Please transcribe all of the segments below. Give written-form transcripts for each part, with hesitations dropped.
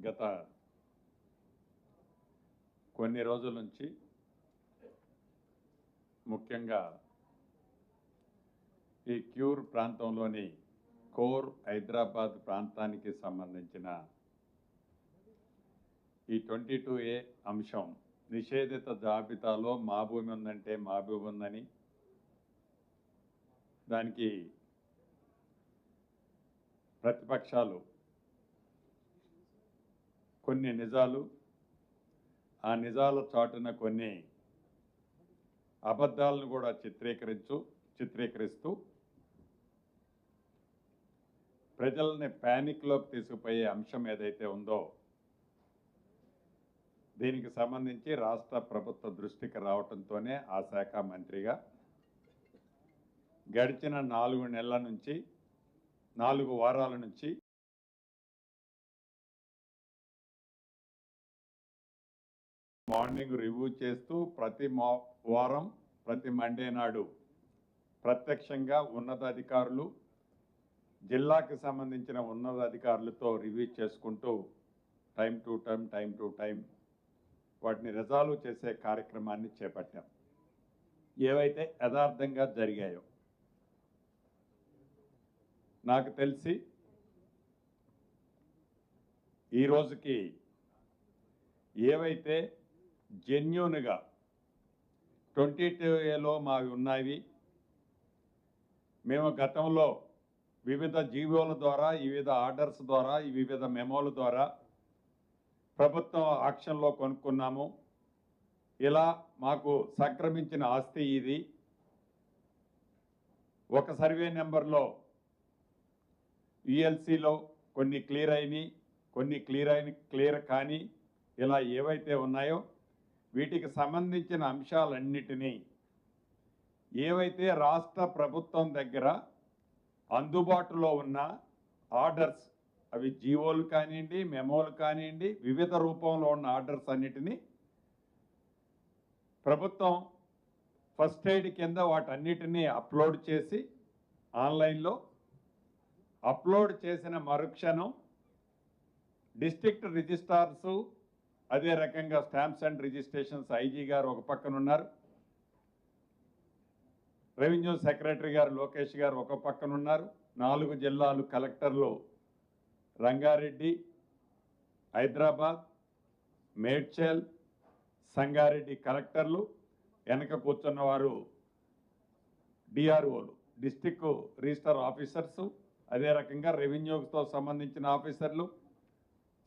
గత కొన్ని రోజుల నుంచి ముఖ్యంగా ఈ క్యూర్ ప్రాంతంలోని కోర్ హైదరాబాద్ ప్రాంతానికి సంబంధించిన ఈ 22A అంశం నిషేధిత జాబితాలో మా భూమి ఉందంటే మా భూమి ఉందని, దానికి ప్రతిపక్షాలు కొన్ని నిజాలు, ఆ నిజాల చాటున కొన్ని అబద్ధాలను కూడా చిత్రీకరిస్తూ ప్రజల్ని ప్యానిక్లోకి తీసుకుపోయే అంశం ఏదైతే ఉందో దీనికి సంబంధించి రాష్ట్ర ప్రభుత్వ దృష్టికి రావడంతోనే ఆ శాఖ మంత్రిగా గడిచిన 4 వారాల నుంచి మార్నింగ్ రివ్యూ చేస్తూ ప్రతి వారం ప్రతి మండే నాడు ప్రత్యక్షంగా ఉన్నతాధికారులు, జిల్లాకి సంబంధించిన ఉన్నతాధికారులతో రివ్యూ చేసుకుంటూ టైం టు టైం వాటిని రిజాల్వ్ చేసే కార్యక్రమాన్ని చేపట్టాం. ఏవైతే యథార్థంగా జరిగాయో నాకు తెలిసి ఈ రోజుకి ఏవైతే జెన్యూన్గా 22Aలో మావి ఉన్నాయి, మేము గతంలో వివిధ జీవోల ద్వారా, వివిధ ఆర్డర్స్ ద్వారా, వివిధ మెమోల ద్వారా ప్రభుత్వం ఆక్షన్లో కొనుక్కున్నాము, ఇలా మాకు సంక్రమించిన ఆస్తి ఇది, ఒక సర్వే నెంబర్లో ULCలో కొన్ని క్లియర్ అయినాయి, కొన్ని క్లియర్ కానీ, ఇలా ఏవైతే ఉన్నాయో వీటికి సంబంధించిన అంశాలన్నిటినీ ఏవైతే రాష్ట్ర ప్రభుత్వం దగ్గర అందుబాటులో ఉన్న ఆర్డర్స్, అవి జీవోలు కానివ్వండి, మెమోలు కానివ్వండి, వివిధ రూపంలో ఉన్న ఆర్డర్స్ అన్నిటినీ ప్రభుత్వం ఫస్ట్ ఎయిడ్ కింద వాటన్నిటినీ అప్లోడ్ చేసి ఆన్లైన్లో అప్లోడ్ చేసిన మరుక్షణం డిస్ట్రిక్ట్ రిజిస్ట్రార్సు, అదే రకంగా స్టాంప్స్ అండ్ రిజిస్ట్రేషన్స్ ఐజీ గారు ఒక పక్కన ఉన్నారు, రెవెన్యూ సెక్రటరీ గారు లోకేష్ గారు ఒక పక్కన ఉన్నారు, 4 జిల్లాలు కలెక్టర్లు రంగారెడ్డి, హైదరాబాద్, మేడ్చల్, సంగారెడ్డి కలెక్టర్లు, వెనక కూర్చున్నవారు డిఆర్ఓలు, డిస్ట్రిక్ట్ రిజిస్టర్ ఆఫీసర్సు, అదే రకంగా రెవెన్యూతో సంబంధించిన ఆఫీసర్లు,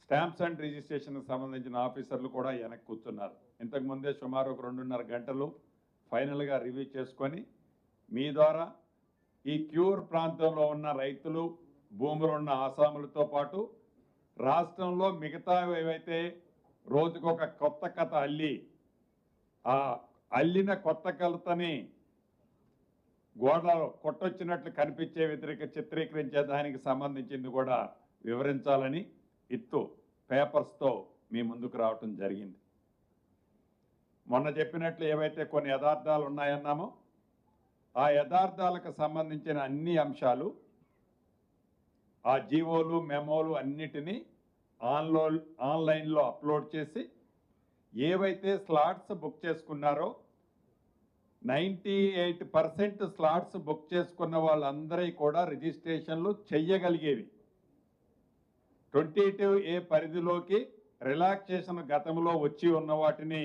స్టాంప్స్ అండ్ రిజిస్ట్రేషన్కి సంబంధించిన ఆఫీసర్లు కూడా వెనక్కి కూర్చున్నారు. ఇంతకుముందే సుమారు ఒక 2.5 గంటలు ఫైనల్గా రివ్యూ చేసుకొని మీ ద్వారా ఈ క్యూర్ ప్రాంతంలో ఉన్న రైతులు, భూములు ఉన్న ఆసాములతో పాటు రాష్ట్రంలో మిగతా ఏవైతే రోజుకొక కొత్త కథ అల్లి ఆ అల్లిన కొత్త కథని గోడలో కొట్టొచ్చినట్లు కనిపించే చిత్రీకరించే దానికి సంబంధించింది కూడా వివరించాలని పేపర్స్తో మీ ముందుకు రావటం జరిగింది. మొన్న చెప్పినట్లు ఏవైతే కొన్ని యథార్థాలు ఉన్నాయన్నామో ఆ యథార్థాలకు సంబంధించిన అన్ని అంశాలు, ఆ జీవోలు, మెమోలు అన్నిటినీ ఆన్లైన్లో అప్లోడ్ చేసి ఏవైతే స్లాట్స్ బుక్ చేసుకున్నారో 98% స్లాట్స్ బుక్ చేసుకున్న వాళ్ళందరూ కూడా రిజిస్ట్రేషన్లు చెయ్యగలిగేవి. 22A పరిధిలోకి రిలాక్సేషన్ గతంలో వచ్చి ఉన్న వాటిని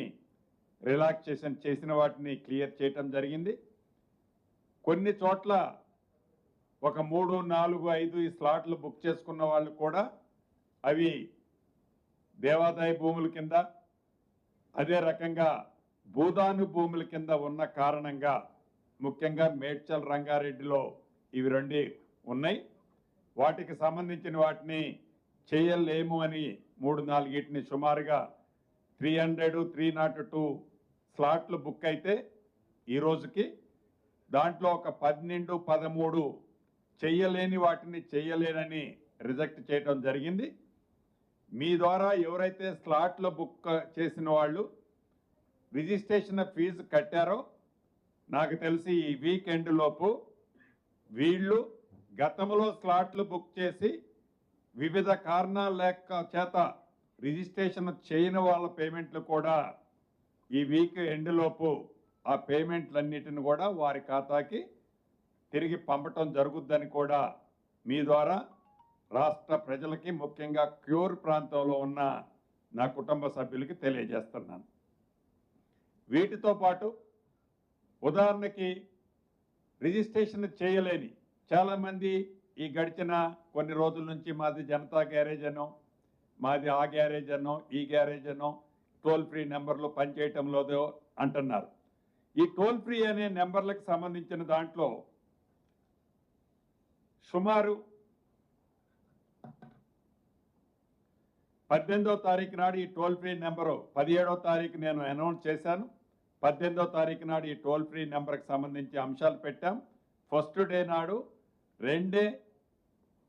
రిలాక్సేషన్ చేసిన వాటిని క్లియర్ చేయటం జరిగింది. కొన్ని చోట్ల ఒక 3, 4, 5 ఈ స్లాట్లు బుక్ చేసుకున్న వాళ్ళు కూడా అవి దేవాదాయ భూముల కింద, అదే రకంగా భూదాను భూముల కింద ఉన్న కారణంగా ముఖ్యంగా మేడ్చల్, రంగారెడ్డిలో ఇవి 2 ఉన్నాయి. వాటికి సంబంధించిన వాటిని చేయలేము అని 3-4 సుమారుగా 302 స్లాట్లు బుక్ అయితే ఈ రోజుకి దాంట్లో ఒక 12-13 చెయ్యలేని వాటిని చెయ్యలేనని రిజెక్ట్ చేయడం జరిగింది. మీ ద్వారా ఎవరైతే స్లాట్లు బుక్ చేసిన వాళ్ళు రిజిస్ట్రేషన్ ఫీజు కట్టారో నాకు తెలిసి ఈ వీకెండ్ లోపు వీళ్ళు గతంలో స్లాట్లు బుక్ చేసి వివిధ కారణాల చేత రిజిస్ట్రేషన్ చేయని వాళ్ళ పేమెంట్లు కూడా ఈ వీక్ ఎండ్ లోపు ఆ పేమెంట్లన్నిటిని కూడా వారి ఖాతాకి తిరిగి పంపటం జరుగుద్దని కూడా మీ ద్వారా రాష్ట్ర ప్రజలకి, ముఖ్యంగా క్యూర్ ప్రాంతంలో ఉన్న నా కుటుంబ సభ్యులకి తెలియజేస్తున్నాను. వీటితో పాటు ఉదాహరణకి రిజిస్ట్రేషన్ చేయలేని చాలామంది ఈ గడిచిన కొన్ని రోజుల నుంచి మాది జనతా గ్యారేజ్ అనో, మాది ఆ గ్యారేజ్ అనో, ఈ గ్యారేజ్ అనో, టోల్ ఫ్రీ నెంబర్లు పనిచేయటం లేదో అంటున్నారు. ఈ టోల్ ఫ్రీ అనే నెంబర్లకు సంబంధించిన దాంట్లో సుమారు 18వ తారీఖు నాడు ఈ టోల్ ఫ్రీ నెంబరు 17వ తారీఖు నేను అనౌన్స్ చేశాను. 18వ తారీఖు నాడు ఈ టోల్ ఫ్రీ నెంబర్కి సంబంధించి అంశాలు పెట్టాం. ఫస్ట్ డే నాడు 2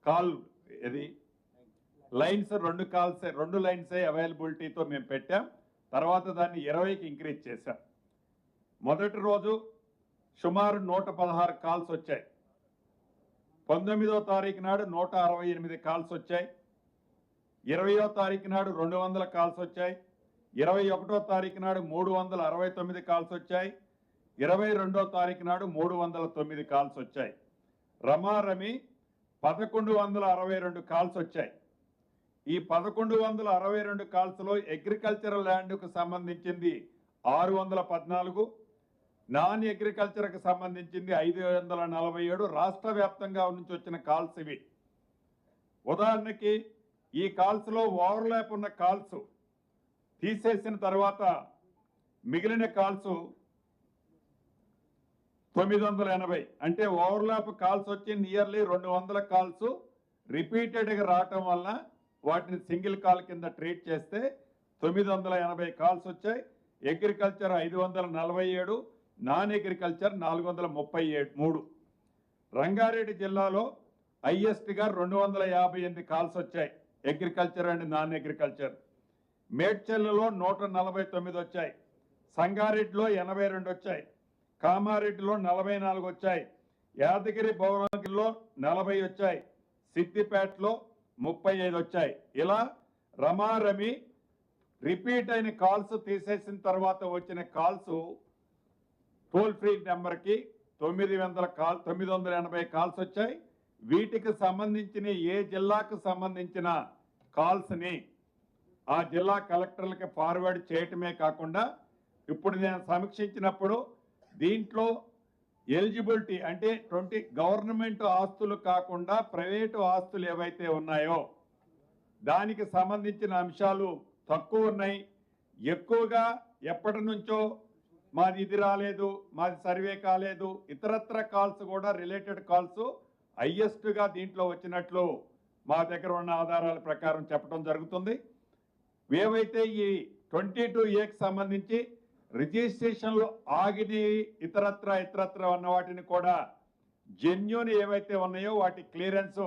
కాల్ లైన్స్ 2 లైన్సే అవైలబిలిటీతో మేము పెట్టాం. తర్వాత దాన్ని 20కి ఇంక్రీజ్ చేశాం. మొదటి రోజు సుమారు 116 కాల్స్ వచ్చాయి. 19వ తారీఖు నాడు 168 కాల్స్ వచ్చాయి. 20వ తారీఖు నాడు 200 కాల్స్ వచ్చాయి. 21వ తారీఖు నాడు 369 కాల్స్ వచ్చాయి. 22వ తారీఖు నాడు 309 కాల్స్ వచ్చాయి. రమారమి 1162 కాల్స్ వచ్చాయి. ఈ 1162 కాల్స్లో అగ్రికల్చరల్ ల్యాండ్కు సంబంధించింది 614, నాన్ అగ్రికల్చర్కి సంబంధించింది 547 రాష్ట్ర వ్యాప్తంగా నుంచి వచ్చిన కాల్స్ ఇవి. ఉదాహరణకి ఈ కాల్స్లో ఓవర్లాప్ ఉన్న కాల్స్ తీసేసిన తర్వాత మిగిలిన కాల్స్ 980, అంటే ఓవర్లాప్ కాల్స్ వచ్చి నియర్లీ 200 కాల్స్ రిపీటెడ్గా రావటం వల్ల వాటిని సింగిల్ కాల్ కింద ట్రీట్ చేస్తే 980 కాల్స్ వచ్చాయి. Agriculture 547, non agriculture 433. రంగారెడ్డి జిల్లాలో హైయెస్ట్గా 258 కాల్స్ వచ్చాయి, అగ్రికల్చర్ అండ్ నాన్ అగ్రికల్చర్. మేడ్చల్లో 149 వచ్చాయి. సంగారెడ్డిలో 82 వచ్చాయి. కామారెడ్డిలో 44 వచ్చాయి. యాదగిరి భువనగిరిలో 40 వచ్చాయి. సిద్దిపేటలో 35 వచ్చాయి. ఇలా రమారమి రిపీట్ అయిన కాల్స్ తీసేసిన తర్వాత వచ్చిన కాల్స్ టోల్ ఫ్రీ నెంబర్కి 980 కాల్స్ వచ్చాయి. వీటికి సంబంధించిన ఏ జిల్లాకు సంబంధించిన కాల్స్ని ఆ జిల్లా కలెక్టర్లకి ఫార్వర్డ్ చేయటమే కాకుండా ఇప్పుడు నేను సమీక్షించినప్పుడు దీంట్లో ఎలిజిబిలిటీ అంటే 20 గవర్నమెంట్ ఆస్తులు కాకుండా ప్రైవేటు ఆస్తులు ఏవైతే ఉన్నాయో దానికి సంబంధించిన అంశాలు తక్కువ ఉన్నాయి. ఎక్కువగా ఎప్పటి నుంచో మాది ఇది రాలేదు, మాది సర్వే కాలేదు, ఇతరత్ర కాల్స్ కూడా రిలేటెడ్ కాల్స్ హైయెస్ట్గా దీంట్లో వచ్చినట్లు మా దగ్గర ఉన్న ఆధారాల ప్రకారం చెప్పడం జరుగుతుంది. ఏవైతే ఈ 22A సంబంధించి రిజిస్ట్రేషన్లు ఆగిని ఇతరత్ర ఉన్న వాటిని కూడా జెన్యూన్ ఏవైతే ఉన్నాయో వాటి క్లియరెన్స్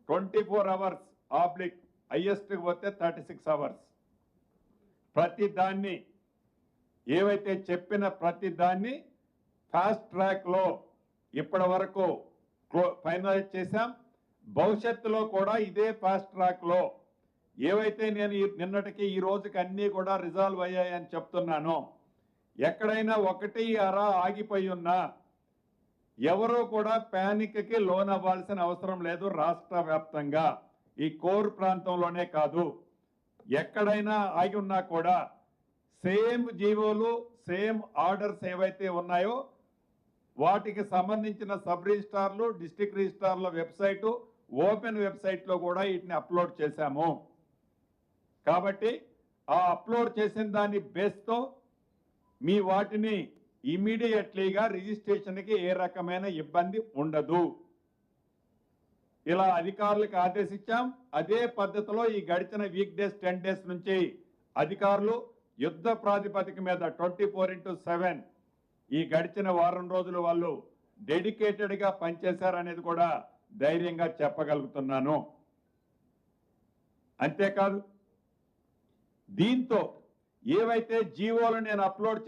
24 అవర్స్ ఆబ్లిక్ హైయెస్ట్కి పోతే 36 అవర్స్. ప్రతి దాన్ని ఏవైతే చెప్పిన ప్రతి దాన్ని ఫాస్ట్ ట్రాక్లో ఇప్పటి వరకు ఫైనలైజ్ చేశాం. భవిష్యత్తులో కూడా ఇదే ఫాస్ట్ ట్రాక్లో ఏవైతే నేను నిన్నటికి ఈ రోజుకి అన్నీ కూడా రిజాల్వ్ అయ్యాయని చెప్తున్నానో ఎక్కడైనా 1 ఆగిపోయి ఉన్నా ఎవరూ కూడా ప్యానిక్కి లోన్ అవ్వాల్సిన అవసరం లేదు. రాష్ట్ర వ్యాప్తంగా ఈ కోర్ ప్రాంతంలోనే కాదు, ఎక్కడైనా ఆగి ఉన్నా కూడా సేమ్ జీవోలు, సేమ్ ఆర్డర్స్ ఏవైతే ఉన్నాయో వాటికి సంబంధించిన సబ్ రిజిస్ట్రార్లు, డిస్ట్రిక్ట్ రిజిస్ట్రార్ల వెబ్సైటు, ఓపెన్ వెబ్సైట్లో కూడా వీటిని అప్లోడ్ చేశాము. కాబట్టి ఆ అప్లోడ్ చేసిన దాని బేస్తో మీ వాటిని ఇమీడియట్లీగా రిజిస్ట్రేషన్కి ఏ రకమైన ఇబ్బంది ఉండదు. ఇలా అధికారులకు ఆదేశించాం. అదే పద్ధతిలో ఈ గడిచిన వీక్ డేస్ 10 డేస్ నుంచి అధికారులు యుద్ధ ప్రాతిపదిక మీద 24/7 ఈ గడిచిన వారం రోజులు వాళ్ళు డెడికేటెడ్గా పనిచేశారనేది కూడా ధైర్యంగా చెప్పగలుగుతున్నాను. అంతేకాదు దీంతో ఏవైతే జీవోలు నేను అప్లోడ్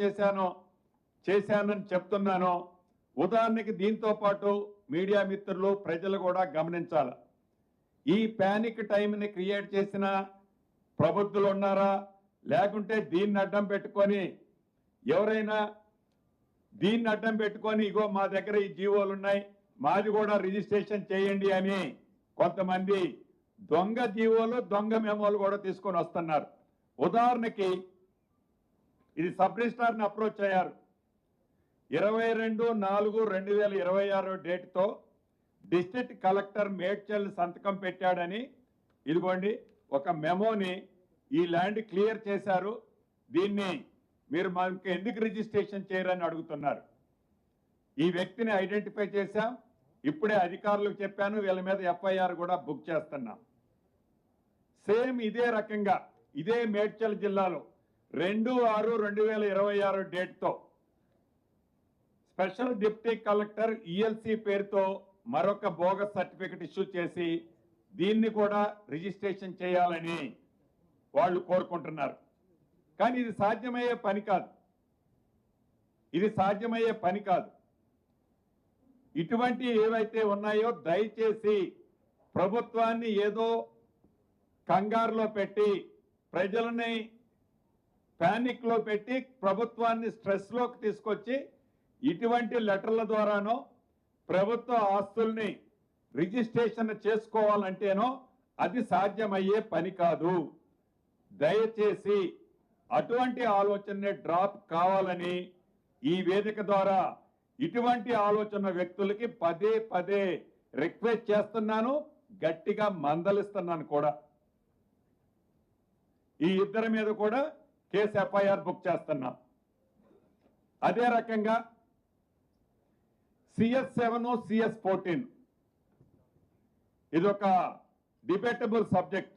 చేశానని చెప్తున్నానో ఉదాహరణకి దీంతో పాటు మీడియా మిత్రులు, ప్రజలు కూడా గమనించాలి. ఈ ప్యానిక్ టైంని క్రియేట్ చేసిన ప్రబుద్ధులు ఉన్నారా, లేకుంటే దీన్ని అడ్డం పెట్టుకొని ఎవరైనా దీన్ని అడ్డం పెట్టుకొని ఇగో మా దగ్గర ఈ జీవోలు ఉన్నాయి, మాది కూడా రిజిస్ట్రేషన్ చేయండి అని కొంతమంది దొంగ జీవోలు దొంగ మెమోలు కూడా తీసుకొని వస్తున్నారు. ఉదాహరణకి ఇది సబ్ రిజిస్ట్రార్ని అప్రోచ్ అయ్యారు. 22/4/2026 డేట్తో డిస్ట్రిక్ట్ కలెక్టర్ మేడ్చల్ సంతకం పెట్టాడని ఇదిగోండి ఒక మెమోని ఈ ల్యాండ్ క్లియర్ చేశారు, దీన్ని మీరు మనకి ఎందుకు రిజిస్ట్రేషన్ చేయరని అడుగుతున్నారు. ఈ వ్యక్తిని ఐడెంటిఫై చేశాం, ఇప్పుడే అధికారులకు చెప్పాను, వీళ్ళ మీద FIR కూడా బుక్ చేస్తున్నాం. సేమ్ ఇదే రకంగా ఇదే మేడ్చల్ జిల్లాలో 2/6/2026 డేట్తో స్పెషల్ డిప్యూటీ కలెక్టర్ ELC పేరుతో మరొక బోగస్ సర్టిఫికెట్ ఇష్యూ చేసి దీన్ని కూడా రిజిస్ట్రేషన్ చేయాలని వాళ్ళు కోరుకుంటున్నారు. కానీ ఇది సాధ్యమయ్యే పని కాదు, ఇది సాధ్యమయ్యే పని కాదు. ఇటువంటి ఏవైతే ఉన్నాయో దయచేసి ప్రభుత్వాన్ని ఏదో కంగారులో పెట్టి ప్రజలని ప్యానిక్ లో పెట్టి ప్రభుత్వాన్ని స్ట్రెస్ లోకి తీసుకొచ్చి ఇటువంటి లెటర్ల ద్వారానో ప్రభుత్వ ఆస్తుల్ని రిజిస్ట్రేషన్ చేసుకోవాలంటేనో అది సాధ్యమయ్యే పని కాదు. దయచేసి అటువంటి ఆలోచనని డ్రాప్ కావాలని ఈ వేదిక ద్వారా ఇటువంటి ఆలోచన వ్యక్తులకి పదే పదే రిక్వెస్ట్ చేస్తున్నాను, గట్టిగా మందలిస్తున్నాను కూడా. ఈ ఇద్దరి మీద కూడా కేసు FIR బుక్ చేస్తున్నాం. అదే రకంగా CS7 CS14 ఇదొక డిబేటబుల్ సబ్జెక్ట్.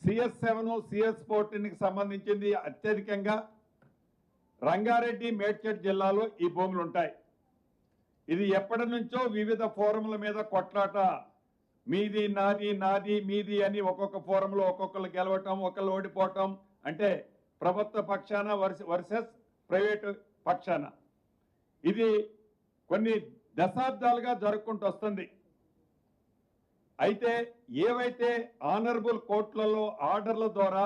CS7 CS14కి సంబంధించింది అత్యధికంగా రంగారెడ్డి మేడ్చల్ జిల్లాలో ఈ భూములు ఉంటాయి. ఇది ఎప్పటి నుంచో వివిధ ఫోరంల మీద కొట్లాట, మీది నాది నాది మీది అని ఒక్కొక్క ఫోరంలో ఒక్కొక్కరు గెలవటం, ఒకళ్ళు ఓడిపోవటం, అంటే ప్రభుత్వ పక్షాన వర్సెస్ ప్రైవేటు పక్షాన ఇది కొన్ని దశాబ్దాలుగా జరుపుకుంటూ వస్తుంది. అయితే ఏవైతే ఆనరబుల్ కోర్టులలో ఆర్డర్ల ద్వారా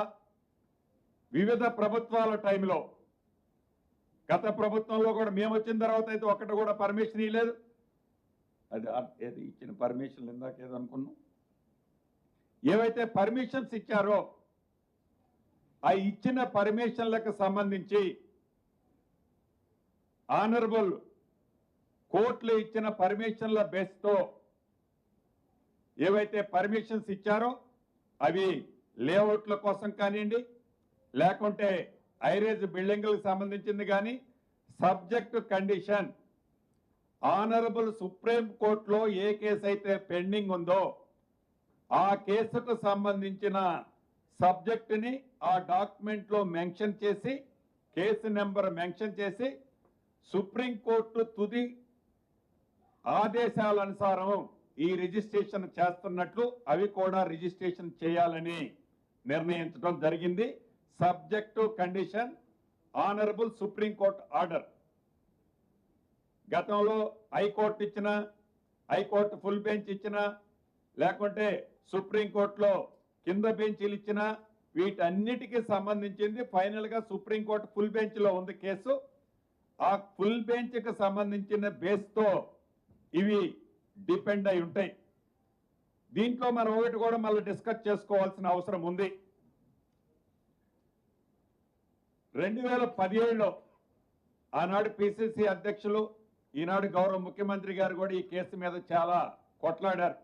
వివిధ ప్రభుత్వాల టైంలో, గత ప్రభుత్వంలో కూడా మేము వచ్చిన తర్వాత అయితే ఒకటి కూడా పర్మిషన్ ఇవ్వలేదు. అది ఏది ఇచ్చిన పర్మిషన్ ఇందాక ఏదో అనుకున్నాం, ఏవైతే పర్మిషన్స్ ఇచ్చారో ఆ ఇచ్చిన పర్మిషన్లకు సంబంధించి ఆనరబుల్ కోర్టులు ఇచ్చిన పర్మిషన్ల బేస్తో ఏవైతే పర్మిషన్స్ ఇచ్చారో అవి లేఅవుట్ల కోసం కానివ్వండి, లేకుంటే ఐరేజ్ బిల్డింగ్లకు సంబంధించింది కానీ సబ్జెక్ట్ కండిషన్ ఆనరబుల్ సుప్రీం కోర్టులో ఏ కేసు అయితే పెండింగ్ ఉందో ఆ కేసుకు సంబంధించిన సబ్జెక్టుని ఆ డాక్యుమెంట్లో మెన్షన్ చేసి, కేసు నెంబర్ మెన్షన్ చేసి సుప్రీంకోర్టు తుది ఆదేశాల అనుసారం ఈ రిజిస్ట్రేషన్ చేస్తున్నట్లు అవి కూడా రిజిస్ట్రేషన్ చేయాలని నిర్ణయించడం జరిగింది. Subject condition honourable supreme court order. గతంలో హైకోర్టు ఇచ్చిన, హైకోర్టు ఫుల్ బెంచ్ ఇచ్చిన, లేకుంటే సుప్రీంకోర్టులో కింద బెంచీలు ఇచ్చిన, వీటన్నిటికీ సంబంధించింది ఫైనల్ గా సుప్రీంకోర్టు ఫుల్ బెంచ్ లో ఉంది కేసు. ఆ ఫుల్ బెంచ్ కి సంబంధించిన బేస్ తో ఇవి డిపెండ్ అయి ఉంటాయి. దీంట్లో మనం ఒకటి కూడా మళ్ళీ డిస్కస్ చేసుకోవాల్సిన అవసరం ఉంది. 2017లో ఆనాడు PCC అధ్యక్షులు, ఈనాడు గౌరవ ముఖ్యమంత్రి గారు కూడా ఈ కేసు మీద చాలా కొట్లాడారు.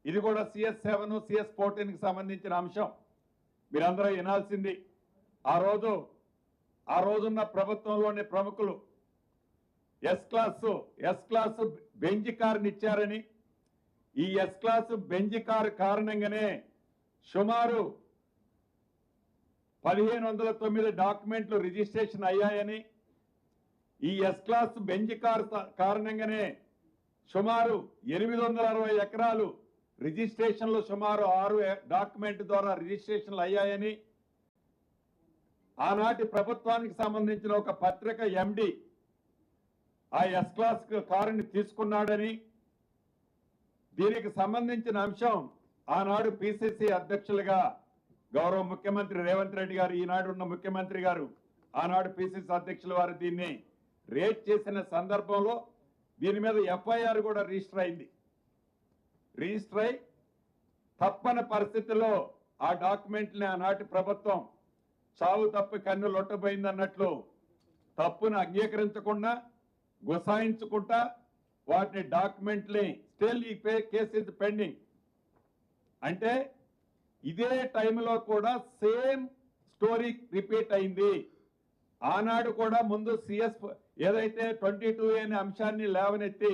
ఇది కూడా CS7 CS14కి సంబంధించిన అంశం. మీరందరూ వినాల్సింది, ఆ రోజున్న ప్రభుత్వంలోని ప్రముఖులు ఎస్ క్లాస్ బెంచ్ కారుని ఇచ్చారని, ఈ ఎస్ క్లాస్ బెంచ్ కారు కారణంగానే సుమారు 1509 డాక్యుమెంట్లు రిజిస్ట్రేషన్ అయ్యాయని, ఈ ఎస్ క్లాస్ బెంచ్ కారు కారణంగానే సుమారు 860 ఎకరాలు రిజిస్ట్రేషన్లు సుమారు 6 డాక్యుమెంట్ ద్వారా రిజిస్ట్రేషన్లు అయ్యాయని, ఆనాటి ప్రభుత్వానికి సంబంధించిన ఒక పత్రిక MD ఆ ఎస్ క్లాస్ కారుని తీసుకున్నాడని, దీనికి సంబంధించిన అంశం ఆనాడు PCC అధ్యక్షులుగా గౌరవ ముఖ్యమంత్రి రేవంత్ రెడ్డి గారు, ఈనాడు ఉన్న ముఖ్యమంత్రి గారు, ఆనాడు పిసిసి అధ్యక్షుల వారు దీన్ని రేట్ చేసిన సందర్భంలో దీని మీద ఎఫ్ఐఆర్ కూడా రిజిస్టర్ అయింది. రిజిస్టర్ అయి తప్పని పరిస్థితుల్లో ఆ డాక్యుమెంట్ని ఆనాటి ప్రభుత్వం చావు తప్పి కన్ను లొట్టబోయింది అన్నట్లు తప్పును అంగీకరించకుండా గుసాయించుకుంటా వాటిని డాక్యుమెంట్ని స్టిల్ ఈ కేసు ఇస్ పెండింగ్. అంటే ఇదే టైంలో కూడా సేమ్ స్టోరీ రిపీట్ అయింది. ఆనాడు కూడా ముందు సిఎస్ ఏదైతే 22A అనే అంశాన్ని లేవనెత్తి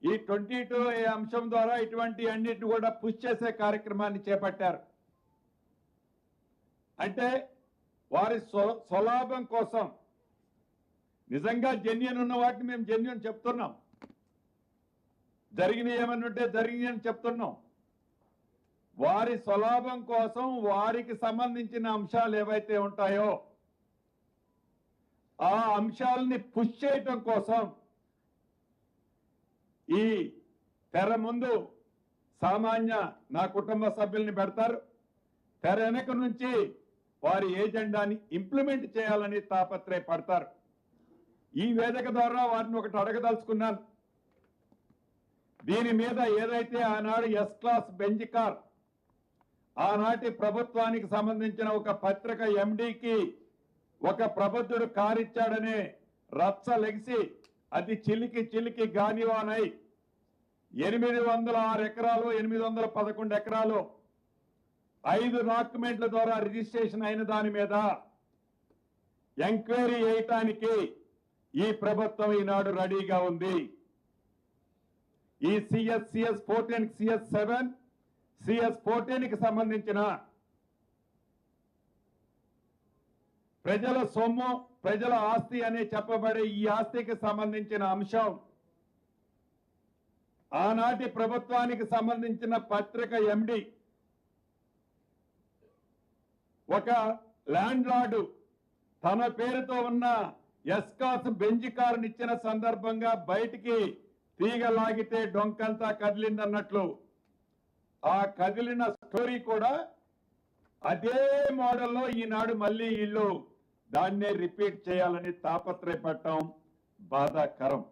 ఈ 22A అంశం ద్వారా ఇటువంటి అన్నిటిని కూడా పుష్ చేసే కార్యక్రమాన్ని చేపట్టారు. అంటే వారి స్వలాభం కోసం నిజంగా జెన్యూన్ ఉన్న వాటిని మేము జెన్యూన్ చెప్తున్నాం, జరిగిన ఏమన్నుంటే జరిగినాయి అని చెప్తున్నాం. వారి స్వలాభం కోసం వారికి సంబంధించిన అంశాలు ఏవైతే ఉంటాయో ఆ అంశాలని పుష్ చేయటం కోసం ఈ తెర ముందు సామాన్య నా కుటుంబ సభ్యుల్ని పెడతారు, తెర వెనక నుంచి వారి ఏజెండాని ఇంప్లిమెంట్ చేయాలని తాపత్రయపడతారు. ఈ వేదిక ద్వారా వారిని ఒకటి అడగదలుచుకున్నాను. దీని మీద ఏదైతే ఆనాడు ఎస్ క్లాస్ బెంచ్ కార్ ఆనాటి ప్రభుత్వానికి సంబంధించిన ఒక పత్రిక ఎండికి ఒక ప్రబుద్ధుడు కారిచ్చాడనే రచ్చ లెగిసి అది చిలికి చిలికి గానివానై 806 ఎకరాలు 811 ఎకరాలు 5 డాక్యుమెంట్ల ద్వారా రిజిస్ట్రేషన్ అయిన దాని మీద ఎంక్వైరీ చేయటానికి ఈ ప్రభుత్వం ఈనాడు రెడీగా ఉంది. ఈ CS 14, CS 7, CS 14కి సంబంధించిన ప్రజల సొమ్ము ప్రజల ఆస్తి అని చెప్పబడే ఈ ఆస్తికి సంబంధించిన అంశం ఆనాటి ప్రభుత్వానికి సంబంధించిన పత్రిక ఎండి ఒక ల్యాండ్ లార్డు తన పేరుతో ఉన్న ఎస్కాస్ బెంచ్ కారుని ఇచ్చిన సందర్భంగా బయటికి తీగలాగితే డొంకంతా కదిలిందన్నట్లు ఆ కదిలిన స్టోరీ కూడా అదే మోడల్లో ఈనాడు మళ్ళీ వీళ్ళు దాన్నే రిపీట్ చేయాలని తాపత్రయపడటం బాధాకరం,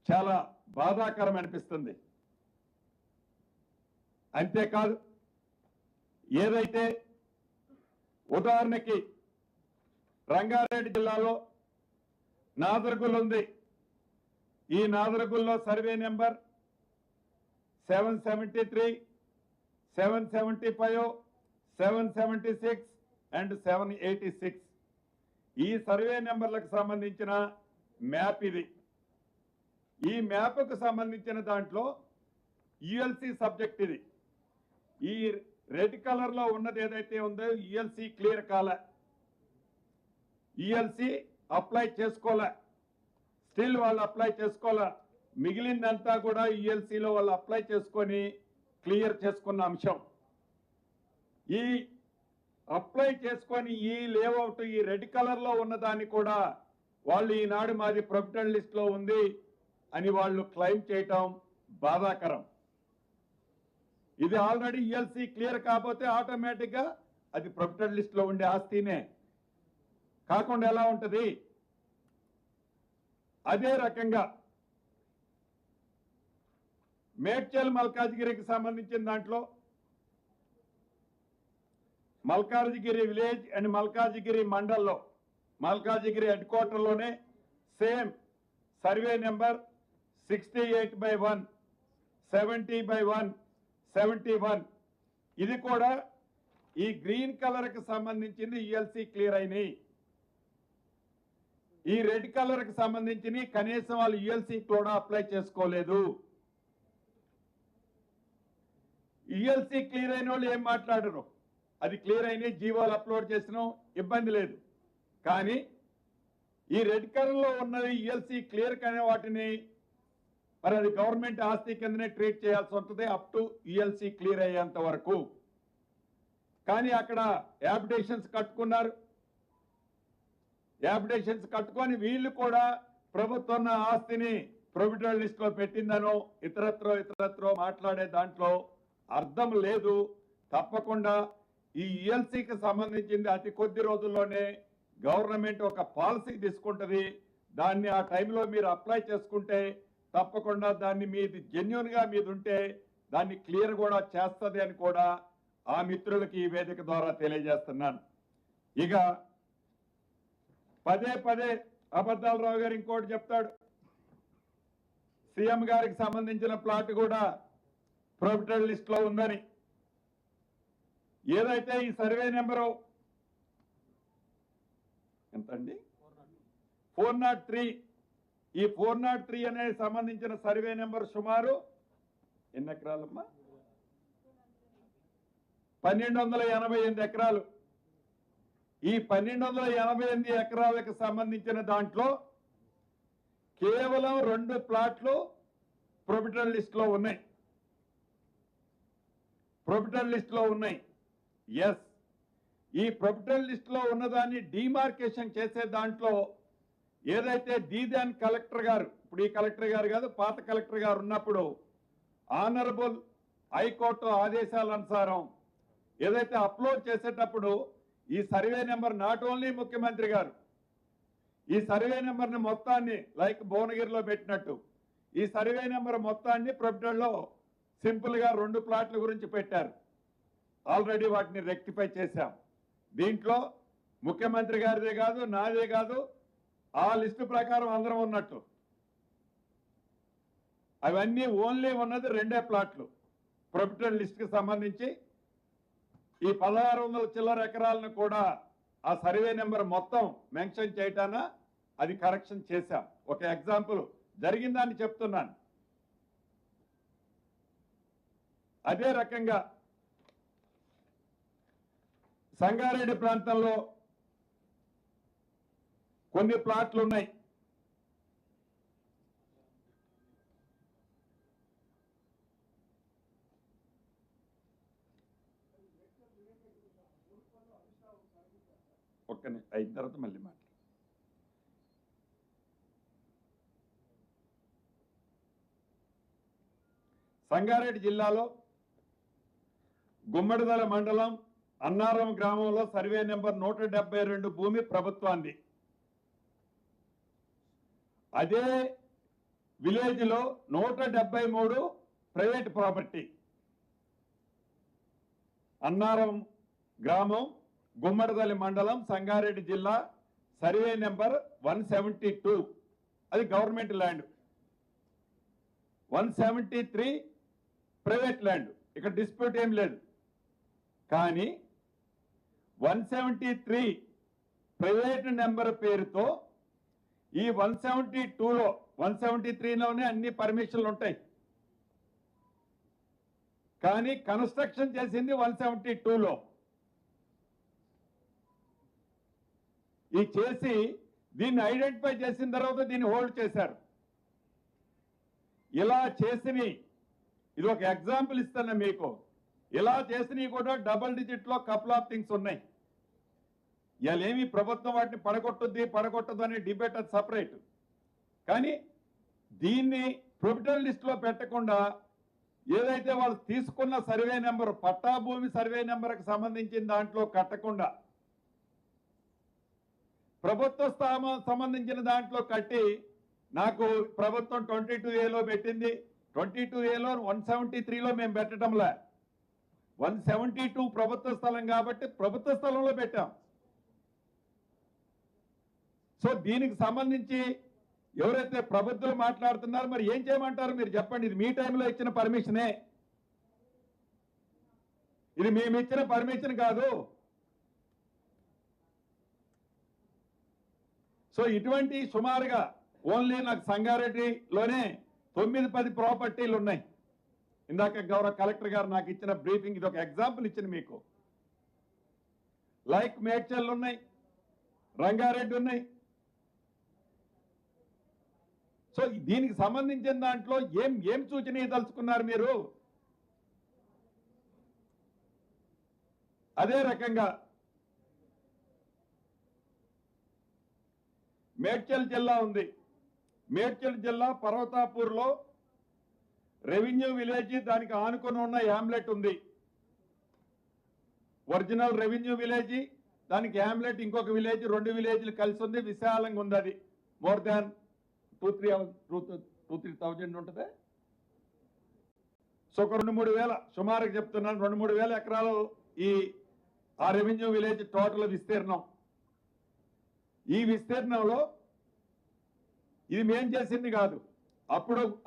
చాలా బాధాకరం అనిపిస్తుంది. అంతేకాదు ఏదైతే ఉదాహరణకి రంగారెడ్డి జిల్లాలో నాదర్గుల్ ఉంది. ఈ నాదర్గుల్లో సర్వే నెంబర్ 773, 775, 776 అండ్ 786 ఈ సర్వే నెంబర్లకు సంబంధించిన మ్యాప్ ఇది. ఈ మ్యాప్కు సంబంధించిన దాంట్లో యుఎల్సి సబ్జెక్ట్ ఇది. ఈ రెడ్ కలర్ లో ఉన్నది ఏదైతే ఉందో యుఎల్సి క్లియర్ కాలే, యుఎల్సి అప్లై చేసుకోలే, స్టిల్ వాళ్ళు అప్లై చేసుకోలే. మిగిలిందంతా కూడా యుఎల్సిలో వాళ్ళు అప్లై చేసుకొని క్లియర్ చేసుకున్న అంశం. ఈ అప్లై చేసుకొని ఈ లేఅవుట్ ఈ రెడ్ కలర్ లో ఉన్నదాన్ని కూడా వాళ్ళు ఈనాడు మాది ప్రొవిడెంట్ లిస్ట్ లో ఉంది అని వాళ్ళు క్లెయిమ్ చేయటం బాధాకరం. ఇది ఆల్రెడీ యుఎల్సి క్లియర్ కాకపోతే ఆటోమేటిక్ గా అది ప్రొవిడెంట్ లిస్ట్ లో ఉండే ఆస్తినే కాకుండా ఎలా ఉంటది? అదే రకంగా మేడ్చల్ మల్కాజ్గిరికి సంబంధించిన దాంట్లో మల్కాజ్గిరి విలేజ్ అండ్ మల్కాజ్గిరి మండల్లో మల్కాజ్గిరి హెడ్ క్వార్టర్లోనే సేమ్ సర్వే నెంబర్ 68/1, 70/1, 71 ఇది కూడా ఈ గ్రీన్ కలర్ కి సంబంధించింది యుఎల్సి క్లియర్ అయినాయి. ఈ రెడ్ కలర్ కి సంబంధించి కనీసం వాళ్ళు యుఎల్సి కూడా అప్లై చేసుకోలేదు. యుఎల్సి క్లియర్ అయిన వాళ్ళు ఏం మాట్లాడరు, అది క్లియర్ అయినాయి, జీవోలు అప్లోడ్ చేసినాం, ఇబ్బంది లేదు. కానీ ఈ రెడ్ కలర్ లో ఉన్నది యుఎల్సి క్లియర్ కానీ వాటిని మరి అది గవర్నమెంట్ ఆస్తి కిందనే ట్రీట్ చేయాల్సి ఉంటుంది అప్ టు యుఎల్సి క్లియర్ అయ్యేంత వరకు. కానీ అక్కడ యాప్డేషన్స్ కట్టుకున్నారు. యాప్డేషన్స్ కట్టుకొని వీళ్ళు కూడా ప్రభుత్వం ఆస్తిని ప్రొవిడెంట్ లిస్ట్ లో పెట్టిందనో ఇతరత్రో మాట్లాడే దాంట్లో అర్థం లేదు. తప్పకుండా ఈ ఈఎల్సీకి సంబంధించింది అతి కొద్ది రోజుల్లోనే గవర్నమెంట్ ఒక పాలసీ తీసుకుంటుంది. దాన్ని ఆ టైంలో మీరు అప్లై చేసుకుంటే తప్పకుండా దాన్ని మీది జెన్యున్గా మీద ఉంటే దాన్ని క్లియర్ కూడా చేస్తుంది అని కూడా ఆ మిత్రులకి ఈ వేదిక ద్వారా తెలియజేస్తున్నాను. ఇక పదే పదే అబద్ధాలరావు గారు ఇంకోటి చెప్తాడు. సీఎం గారికి సంబంధించిన ప్లాట్ కూడా ప్రొహిబిటెడ్ లిస్ట్ లో ఉందని. ఏదైతే ఈ సర్వే నెంబరు ఎంతండి 403, ఈ 403 అనేది సంబంధించిన సర్వే నెంబర్ సుమారు ఎన్ని ఎకరాలమ్మా? 1288 ఎకరాలు. ఈ 1288 ఎకరాలకు సంబంధించిన దాంట్లో కేవలం 2 ప్లాట్లు ప్రొహిబిటెడ్ లిస్ట్ లో ఉన్నాయి. ప్రొహిబిటెడ్ లిస్ట్ లో ఉన్నాయి. ఎస్, ఈ ప్రొహిబిటెడ్ లిస్ట్ లో ఉన్నదాన్ని డిమార్కేషన్ చేసే దాంట్లో ఏదైతే దీదాన్ కలెక్టర్ గారు, ఇప్పుడు ఈ కలెక్టర్ గారు కాదు, పాత కలెక్టర్ గారు ఉన్నప్పుడు ఆనరబుల్ హైకోర్టు ఆదేశాల అనుసారం ఏదైతే అప్లోడ్ చేసేటప్పుడు ఈ సర్వే నెంబర్ నాట్ ఓన్లీ ముఖ్యమంత్రి గారు ఈ సర్వే నెంబర్ని మొత్తాన్ని లైక్ భువనగిరిలో పెట్టినట్టు ఈ సర్వే నెంబర్ మొత్తాన్ని ప్రొహిబిటెడ్ లో సింపుల్ గా 2 ప్లాట్ల గురించి పెట్టారు. ఆల్రెడీ వాటిని రెక్టిఫై చేశాం. దీంట్లో ముఖ్యమంత్రి గారిదే కాదు, నాదే కాదు, ఆ లిస్టు ప్రకారం అందరం ఉన్నట్టు. అవన్నీ ఓన్లీ ఉన్నది 2 ప్లాట్లు ప్రొహిబిటెడ్ లిస్ట్ కి సంబంధించి. ఈ 1600 చిల్లర ఎకరాలను కూడా ఆ సర్వే నెంబర్ మొత్తం మెన్షన్ చేయటాన అది కరెక్షన్ చేశాం. ఒక ఎగ్జాంపుల్ జరిగిందని చెప్తున్నాను. అదే రకంగా సంగారెడ్డి ప్రాంతంలో కొన్ని ప్లాట్లు ఉన్నాయి. ఒక్కనే అయిన తర్వాత మళ్ళీ మాట్లాడు. సంగారెడ్డి జిల్లాలో గుమ్మడిదల మండలం అన్నారం గ్రామంలో సర్వే నెంబర్ 172 భూమి ప్రభుత్వాన్ని. అదే విలేజ్ లో 173 ప్రైవేట్ ప్రాపర్టీ. అన్నారం గ్రామం, గుమ్మడిదల మండలం, సంగారెడ్డి జిల్లా, సర్వే నెంబర్ 172 అది గవర్నమెంట్ ల్యాండ్. 173 private land. ఇక్కడ డిస్ప్యూట్ ఏం లేదు. కానీ 173 ప్రైవేట్ నెంబర్ పేరుతో ఈ 172లో 173లోనే అన్ని పర్మిషన్లు ఉంటాయి. కానీ కన్స్ట్రక్షన్ చేసింది 172లో. ఈ చేసి దీన్ని ఐడెంటిఫై చేసిన తర్వాత దీన్ని హోల్డ్ చేశారు. ఇలా చేసిని ఇది ఒక ఎగ్జాంపుల్ ఇస్తున్నా మీకు. ఇలా చేసినవి కూడా డబుల్ డిజిట్ లో కపుల్ ఆఫ్ థింగ్స్ ఉన్నాయి. ఇలాేమి ప్రభుత్వం వాటిని పడగొట్టదు అనే డిబేట్ అది సపరేట్. కానీ దీన్ని ప్రొహిబిటెడ్ లిస్ట్ లో పెట్టకుండా ఏదైతే వాళ్ళు తీసుకున్న సర్వే నెంబర్, పట్టా భూమి సర్వే నెంబర్కి సంబంధించిన దాంట్లో కట్టకుండా ప్రభుత్వ సంబంధించిన దాంట్లో కట్టి నాకు ప్రభుత్వం 22A పెట్టింది. 22A 173లో మేము పెట్టడంలే. 172 ప్రభుత్వ స్థలం కాబట్టి ప్రభుత్వ స్థలంలో పెట్టాం. సో దీనికి సంబంధించి ఎవరైతే ప్రభుత్వం మాట్లాడుతున్నారో మరి ఏం చేయమంటారు మీరు చెప్పండి. ఇది మీ టైంలో ఇచ్చిన పర్మిషనే. ఇది మేము ఇచ్చిన పర్మిషన్ కాదు. సో ఇటువంటి సుమారుగా ఓన్లీ నాకు సంగారెడ్డిలోనే 9-10 ప్రాపర్టీలు ఉన్నాయి. ఇందాక గౌరవ కలెక్టర్ గారు నాకు ఇచ్చిన బ్రీఫింగ్ ఇది ఒక ఎగ్జాంపుల్ ఇచ్చింది మీకు. లైక్ మేడ్చల్ ఉన్నాయి, రంగారెడ్డి ఉన్నాయి. సో దీనికి సంబంధించిన దాంట్లో ఏం సూచన దలుచుకున్నారు మీరు? అదే రకంగా మేడ్చల్ జిల్లా ఉంది. మేడ్చల్ జిల్లా పర్వతాపూర్లో రెవెన్యూ విలేజ్, దానికి ఆనుకొని ఉన్న హ్యామ్లెట్ ఉంది. ఒరిజినల్ రెవెన్యూ విలేజ్, దానికి హ్యామ్లెట్ ఇంకొక విలేజ్, 2 విలేజ్లు కలిసి ఉంది, విశాలంగా ఉంది. అది మోర్ దాన్ 2-3,000 ఉంటుంది. సో ఒక 2-3 వేల, సుమారుగా చెప్తున్నాను, 2-3 వేల ఎకరాలు ఆ రెవెన్యూ విలేజ్ టోటల్ విస్తీర్ణం. ఈ విస్తీర్ణంలో ఇది మేం చేసింది కాదు,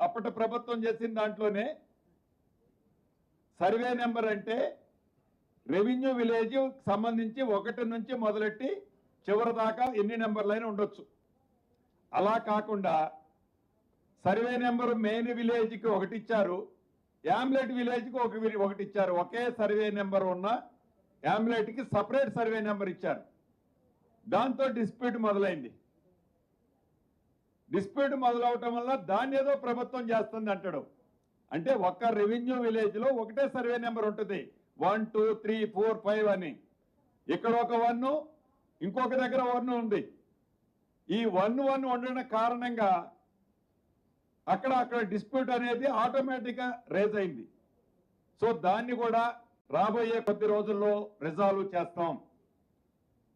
అప్పటి ప్రభుత్వం చేసిన దాంట్లోనే సర్వే నెంబర్ అంటే రెవెన్యూ విలేజ్ సంబంధించి 1 నుంచి మొదలెట్టి చివరి దాకా ఎన్ని నెంబర్లైనా ఉండొచ్చు. అలా కాకుండా సర్వే నెంబర్ మెయిన్ విలేజ్కి 1 ఇచ్చారు, యామ్లెట్ విలేజ్కి ఒకటి ఇచ్చారు. ఒకే సర్వే నెంబర్ ఉన్న యామ్లెట్కి సపరేట్ సర్వే నెంబర్ ఇచ్చారు. దాంతో డిస్ప్యూట్ మొదలైంది. డిస్ప్యూట్ మొదలవటం వల్ల దాన్ని ఏదో ప్రభుత్వం చేస్తుంది అంటాడు. అంటే ఒక్క రెవెన్యూ విలేజ్లో ఒకటే సర్వే నెంబర్ ఉంటుంది, 1, 2, 3, 4, 5 అని. ఇక్కడ ఒక 1, ఇంకొక దగ్గర 1 ఉంది. ఈ 1 ఉండడం కారణంగా అక్కడ డిస్ప్యూట్ అనేది ఆటోమేటిక్గా రేజ్ అయింది. సో దాన్ని కూడా రాబోయే కొద్ది రోజుల్లో రిజాల్వ్ చేస్తాం.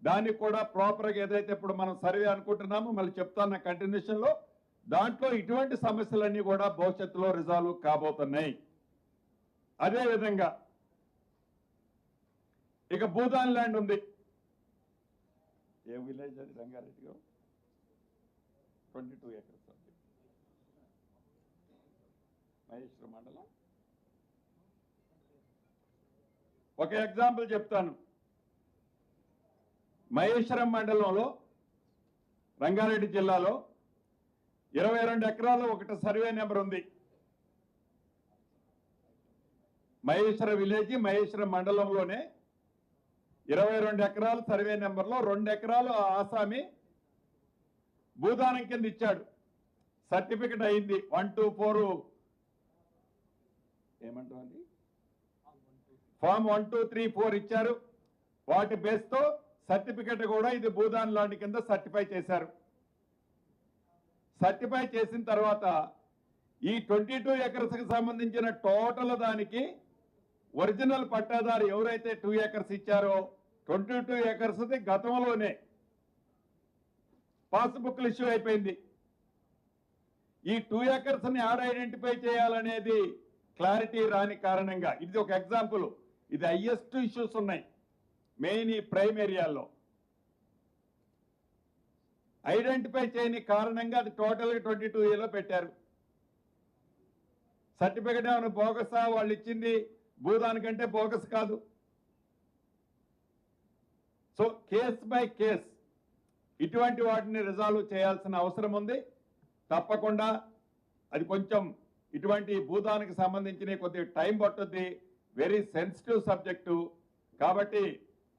దానికి కూడా ప్రాపర్గా ఏదైతే ఇప్పుడు మనం సర్వే అనుకుంటున్నామో మళ్ళీ చెప్తాను కంటిన్యూషన్లో, దాంట్లో ఇటువంటి సమస్యలన్నీ కూడా భవిష్యత్తులో రిజాల్వ్ కాబోతున్నాయి. అదేవిధంగా ఇక భూదాన్ ల్యాండ్ ఉంది. ఏ విలేజ్ అది? రంగారెడ్డి గారు 22 acres మహేశ్వరం మండలం. ఒక ఎగ్జాంపుల్ చెప్తాను. మహేశ్వరం మండలంలో రంగారెడ్డి జిల్లాలో 22 ఎకరాలు ఒకటి సర్వే నెంబర్ ఉంది. మహేశ్వర విలేజ్ మహేశ్వరం మండలంలోనే 22 ఎకరాలు సర్వే నెంబర్లో 2 ఎకరాలు ఆసామి భూదానం కింద ఇచ్చాడు. సర్టిఫికెట్ అయింది. 1, 2, 4 ఏమంటామండి, ఫామ్ 1, 2, 3, 4 ఇచ్చారు. వాటి బేస్తో సర్టిఫికెట్ కూడా ఇది భూదాన్ ల్యాండ్ కింద సర్టిఫై చేశారు. సర్టిఫై చేసిన తర్వాత ఈ 22 ఎకర్స్కి సంబంధించిన టోటల్ దానికి ఒరిజినల్ పట్టాదారు ఎవరైతే 2 acres ఇచ్చారో 22 acresది గతంలోనే పాస్బుక్లు ఇష్యూ అయిపోయింది. ఈ 2 acresని యాడ్ ఐడెంటిఫై చేయాలనేది క్లారిటీ రాని కారణంగా, ఇది ఒక ఎగ్జాంపుల్. ఇది హైయెస్ట్ ఇష్యూస్ ఉన్నాయి మెయిన్ ఈ ప్రైమ్ ఏరియాలో. ఐడెంటిఫై చేయని కారణంగా అది టోటల్గా 22A పెట్టారు. సర్టిఫికెట్ ఏమైనా బోగసా? వాళ్ళు ఇచ్చింది భూదానికంటే బోగస్ కాదు. సో కేస్ బై కేస్ ఇటువంటి వాటిని రిజాల్వ్ చేయాల్సిన అవసరం ఉంది. తప్పకుండా అది కొంచెం ఇటువంటి భూదానికి సంబంధించిన కొద్దిగా టైం పట్టుద్ది. వెరీ సెన్సిటివ్ సబ్జెక్టు కాబట్టి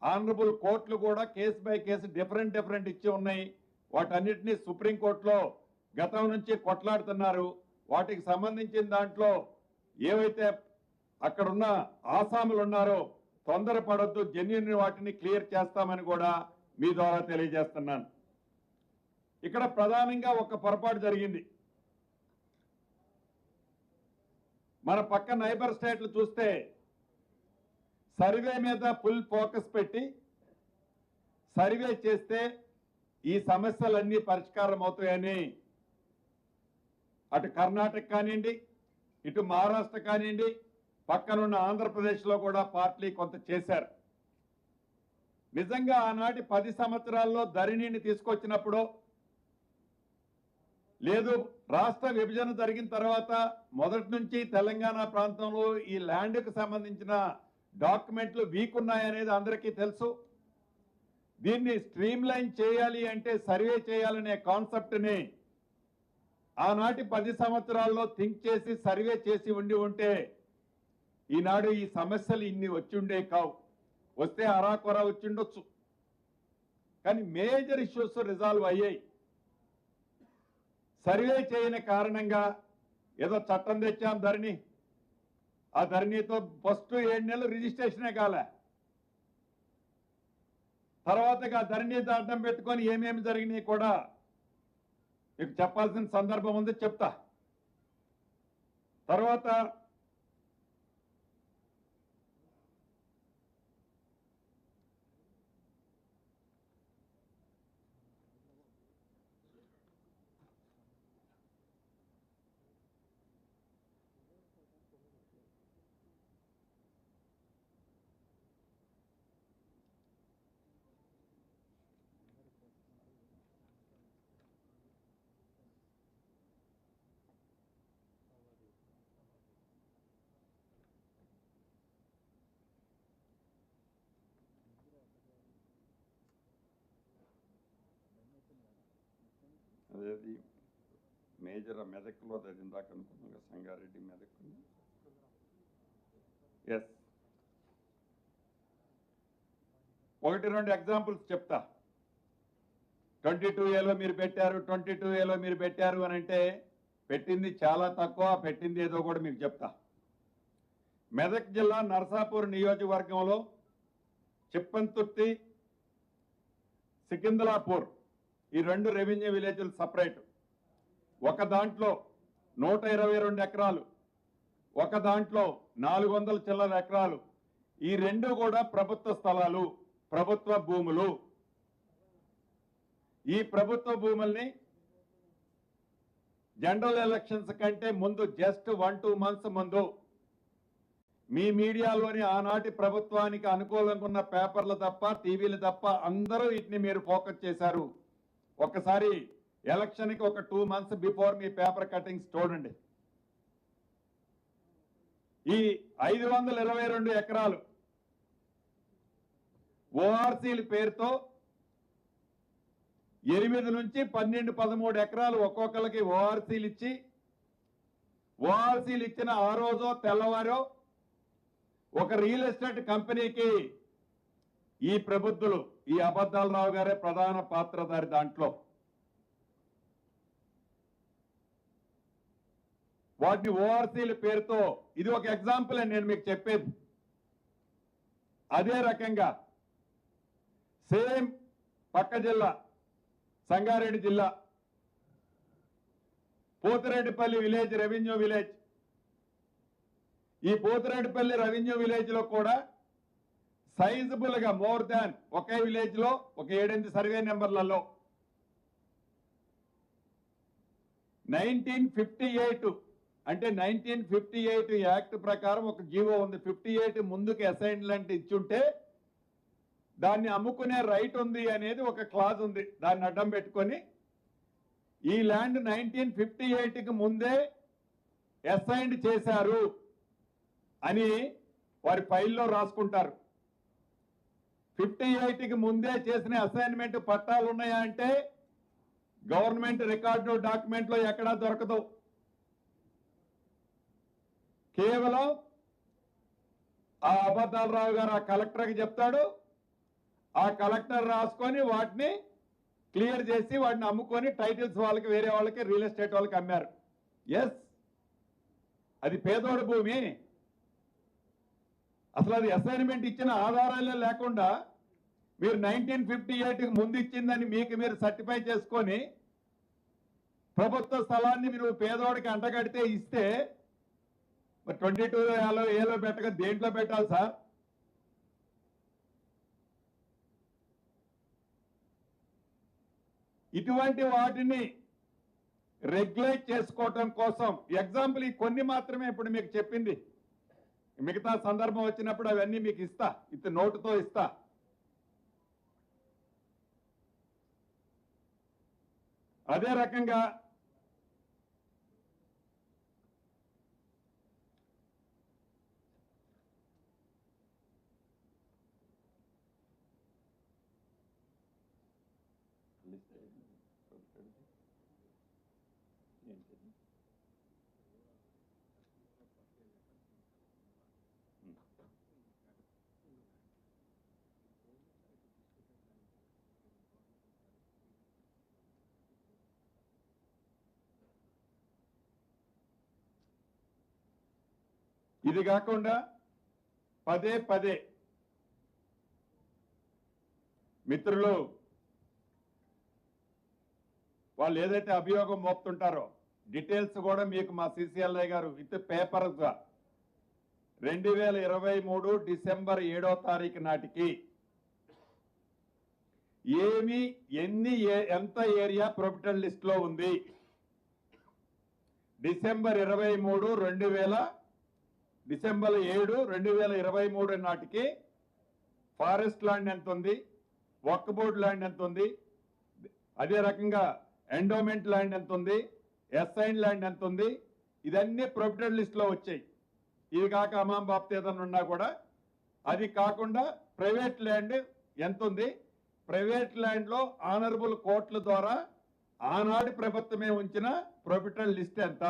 ఆనరబుల్ కోర్టులు కూడా కేస్ బై కేసు డిఫరెంట్ ఇచ్చి ఉన్నాయి. వాటన్నిటినీ సుప్రీంకోర్టులో గతం నుంచి కొట్లాడుతున్నారు. వాటికి సంబంధించిన దాంట్లో ఏవైతే అక్కడున్న ఆసాములు ఉన్నారో తొందరపడొద్దు, జెన్యూన్ వాటిని క్లియర్ చేస్తామని కూడా మీ ద్వారా తెలియజేస్తున్నాను. ఇక్కడ ప్రధానంగా ఒక పొరపాటు జరిగింది. మన పక్క నైబర్ స్టేట్లు చూస్తే సర్వే మీద ఫుల్ ఫోకస్ పెట్టి సర్వే చేస్తే ఈ సమస్యలన్నీ పరిష్కారం అవుతాయని అటు కర్ణాటక కానివ్వండి, ఇటు మహారాష్ట్ర కానివ్వండి, పక్కనున్న ఆంధ్రప్రదేశ్లో కూడా పార్టీ కొంత చేశారు. నిజంగా ఆనాటి 10 సంవత్సరాల్లో ధరణిని తీసుకొచ్చినప్పుడు, లేదు రాష్ట్ర విభజన జరిగిన తర్వాత మొదటి నుంచి తెలంగాణ ప్రాంతంలో ఈ ల్యాండ్కి సంబంధించిన డాక్యుమెంట్లు వీక్ ఉన్నాయనేది అందరికీ తెలుసు. దీన్ని స్ట్రీమ్ లైన్ చేయాలి అంటే సర్వే చేయాలనే కాన్సెప్ట్ని ఆనాటి 10 సంవత్సరాల్లో థింక్ చేసి సర్వే చేసి ఉంటే ఈనాడు ఈ సమస్యలు ఇన్ని వచ్చిండే కావు. వస్తే అరాకొరా వచ్చిండొచ్చు, కానీ మేజర్ ఇష్యూస్ రిజాల్వ్ అయ్యాయి. సర్వే చేయని కారణంగా ఏదో చట్టం తెచ్చాం ధరణి, ఆ ధరణితో ఫస్ట్ 7 నెలలు రిజిస్ట్రేషనే కాలే. తర్వాత ఆ ధరణి అడ్డం పెట్టుకొని ఏమేమి జరిగినాయి కూడా మీకు చెప్పాల్సిన సందర్భం ఉంది, చెప్తా. తర్వాత అదేది మేజర్ మెదక్లో అది ఇందాక అనుకున్నాగా సంగారెడ్డి మెదక్. ఎస్, ఒకటి రెండు ఎగ్జాంపుల్స్ చెప్తా. 22A మీరు పెట్టారు, 22A మీరు పెట్టారు అని అంటే పెట్టింది చాలా తక్కువ, పెట్టింది ఏదో కూడా మీకు చెప్తా. మెదక్ జిల్లా నర్సాపూర్ నియోజకవర్గంలో చిప్పంతుర్తి, సికింద్రాపూర్ ఈ రెండు రెవెన్యూ విలేజ్లు సపరేట్. ఒక దాంట్లో 122 ఎకరాలు, ఒక దాంట్లో 400 చిల్లర ఎకరాలు. ఈ రెండు కూడా ప్రభుత్వ స్థలాలు, ప్రభుత్వ భూములు. ఈ ప్రభుత్వ భూముల్ని జనరల్ ఎలక్షన్స్ కంటే ముందు జస్ట్ 1-2 months ముందు మీ మీడియాలోని ఆనాటి ప్రభుత్వానికి అనుకూలంగా ఉన్న పేపర్లు తప్ప, టీవీలు తప్ప అందరూ వీటిని మీరు ఫోకస్ చేశారు. ఒక్కసారి ఎలక్షన్కి ఒక 2 months before me paper cuttings చూడండి. ఈ 522 ఎకరాలు ఓఆర్సీల పేరుతో 8 నుంచి 12-13 ఎకరాలు ఒక్కొక్కరికి ఓఆర్సీలు ఇచ్చి, ఓఆర్సీలు ఇచ్చిన ఆ రోజో తెల్లవారో ఒక రియల్ ఎస్టేట్ కంపెనీకి ఈ ప్రబుద్ధులు, ఈ అబద్ధాలరావు గారే ప్రధాన పాత్రధారి. దాంట్లో వాటిని ఓఆర్సీల పేరుతో, ఇది ఒక ఎగ్జాంపుల్ అని నేను మీకు చెప్పేది. అదే రకంగా సేమ్ పక్క జిల్లా సంగారెడ్డి జిల్లా పోతిరెడ్డిపల్లి విలేజ్, రెవెన్యూ విలేజ్. ఈ పోతిరెడ్డిపల్లి రెవెన్యూ విలేజ్ లో కూడా సైజబుల్ గా మోర్ దాన్ ఒకే విలేజ్ లో ఒక 7-8 సర్వే నెంబర్లలో 1958 అంటే 1958 యాక్ట్ ప్రకారం ఒక జీవో ఉంది. 58 ముందుకు అసైన్మెంట్ ఇచ్చుంటే దాన్ని అమ్ముకునే రైట్ ఉంది అనేది ఒక క్లాజ్ ఉంది. దాన్ని అడ్డం పెట్టుకొని ఈ ల్యాండ్ 1958కి ముందే అసైన్డ్ చేశారు అని వారి ఫైల్లో రాసుకుంటారు. 58కి ముందే చేసిన అసైన్మెంట్ పట్టాలు ఉన్నాయా అంటే గవర్నమెంట్ రికార్డు డాక్యుమెంట్లో ఎక్కడా దొరకదు. కేవలం ఆ అబద్ధాలరావు గారు ఆ కలెక్టర్కి చెప్తాడు, ఆ కలెక్టర్ రాసుకొని వాటిని క్లియర్ చేసి వాటిని అమ్ముకొని టైటిల్స్ వాళ్ళకి, వేరే వాళ్ళకి, రియల్ ఎస్టేట్ వాళ్ళకి అమ్మారు. ఎస్, అది పేదోడి భూమి. అసలు అది అసైన్మెంట్ ఇచ్చిన ఆధారాలే లేకుండా మీరు 1958కి ముందు ఇచ్చిందని మీకు మీరు సర్టిఫై చేసుకొని ప్రభుత్వ స్థలాన్ని మీరు పేదోడికి అంటగడితే ఇస్తే మరి 22A పెట్టక దేంట్లో పెట్టాలి సార్? ఇటువంటి వాటిని రెగ్యులేట్ చేసుకోవటం కోసం ఎగ్జాంపుల్ ఈ కొన్ని మాత్రమే ఇప్పుడు మీకు చెప్పింది. మిగతా సందర్భం వచ్చినప్పుడు అవన్నీ మీకు ఇస్తా, నోటుతో ఇస్తా. అదే రకంగా ఇది కాకుండా పదే పదే మిత్రులు వాళ్ళు ఏదైతే అభియోగం మోపుతుంటారో డీటెయిల్స్ కూడా మీకు మా సిసిఎల్ఐ గారు విత్ పేపర్గా 2023 డిసెంబర్ 7వ తారీఖు నాటికి ఎంత ఏరియా ప్రొఫిటెడ్ లిస్ట్ లో ఉంది, డిసెంబర్ 7 2023 నాటికి ఫారెస్ట్ ల్యాండ్ ఎంత ఉంది, వక్ఫ్ బోర్డ్ ల్యాండ్ ఎంత ఉంది, అదే రకంగా ఎండోమెంట్ ల్యాండ్ ఎంత ఉంది, అసైన్ ల్యాండ్ ఎంత ఉంది, ఇదన్నీ ప్రొఫిటెడ్ లిస్ట్ లో వచ్చాయి. ఇది కాక అమాం బాప్తి ఏదన్నా ఉన్నా కూడా, అది కాకుండా ప్రైవేట్ ల్యాండ్ ఎంత ఉంది, ప్రైవేట్ ల్యాండ్ లో ఆనరబుల్ కోర్టుల ద్వారా ఆనాటి ప్రభుత్వమే ఉంచిన ప్రొఫిటల్ లిస్ట్ ఎంత?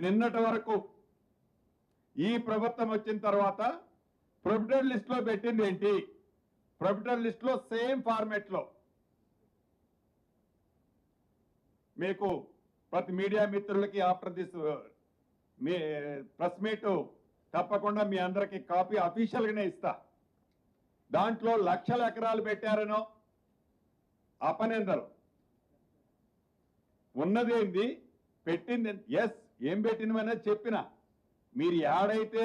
నిన్నటి వరకు ఈ ప్రభుత్వం వచ్చిన తర్వాత ప్రొఫిటల్ లిస్ట్ లో పెట్టింది ఏంటి? ప్రొఫిటల్ లిస్ట్ లో సేమ్ ఫార్మాట్ లో మీకు ప్రతి మీడియా మిత్రులకి after this me press meet తప్పకుండా మీ అందరికి కాపీ అఫీషియల్ గానే ఇస్తా. దాంట్లో లక్షల ఎకరాలు పెట్టారనో అపనిందలు ఉన్నదేంది, పెట్టింది ఎస్ ఏం పెట్టినమనేది చెప్పిన. మీరు ఏడైతే